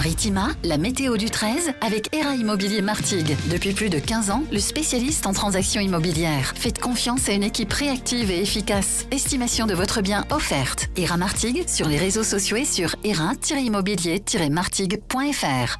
Maritima, la météo du 13 avec ERA Immobilier Martigues. Depuis plus de 15 ans, le spécialiste en transactions immobilières. Faites confiance à une équipe réactive et efficace. Estimation de votre bien offerte. ERA Martigues sur les réseaux sociaux et sur era-immobilier-martigues.fr.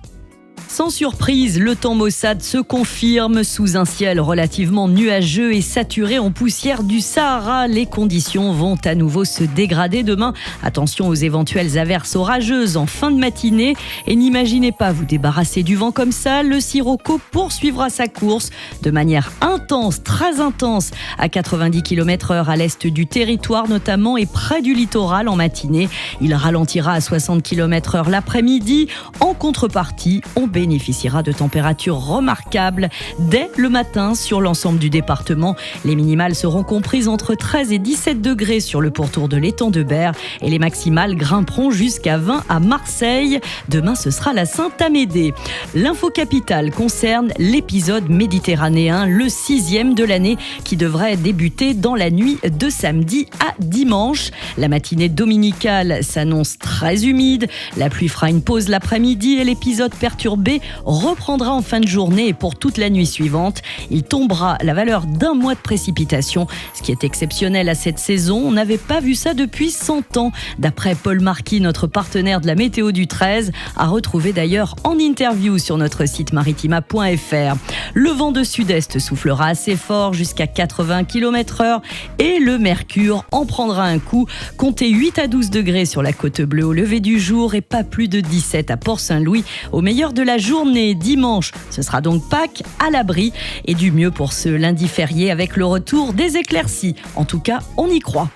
Sans surprise, le temps maussade se confirme sous un ciel relativement nuageux et saturé en poussière du Sahara. Les conditions vont à nouveau se dégrader demain. Attention aux éventuelles averses orageuses en fin de matinée. Et n'imaginez pas vous débarrasser du vent comme ça. Le sirocco poursuivra sa course de manière intense, très intense, à 90 km/h à l'est du territoire notamment et près du littoral en matinée. Il ralentira à 60 km/h l'après-midi. En contrepartie, on bénéficiera de températures remarquables dès le matin sur l'ensemble du département. Les minimales seront comprises entre 13 et 17 degrés sur le pourtour de l'étang de Berre et les maximales grimperont jusqu'à 20 à Marseille. Demain, ce sera la Saint-Amédée. L'info capitale concerne l'épisode méditerranéen, le 6e de l'année, qui devrait débuter dans la nuit de samedi à dimanche. La matinée dominicale s'annonce très humide. La pluie fera une pause l'après-midi et l'épisode perturbé reprendra en fin de journée et pour toute la nuit suivante. Il tombera la valeur d'un mois de précipitation, ce qui est exceptionnel à cette saison. On n'avait pas vu ça depuis 100 ans, d'après Paul Marquis, notre partenaire de la météo du 13, à retrouver d'ailleurs en interview sur notre site maritima.fr. Le vent de sud-est soufflera assez fort jusqu'à 80 km/h et le mercure en prendra un coup. Comptez 8 à 12 degrés sur la côte bleue au lever du jour et pas plus de 17 à Port-Saint-Louis au meilleur de la journée. Dimanche, ce sera donc Pâques à l'abri et du mieux pour ce lundi férié avec le retour des éclaircies. En tout cas, on y croit.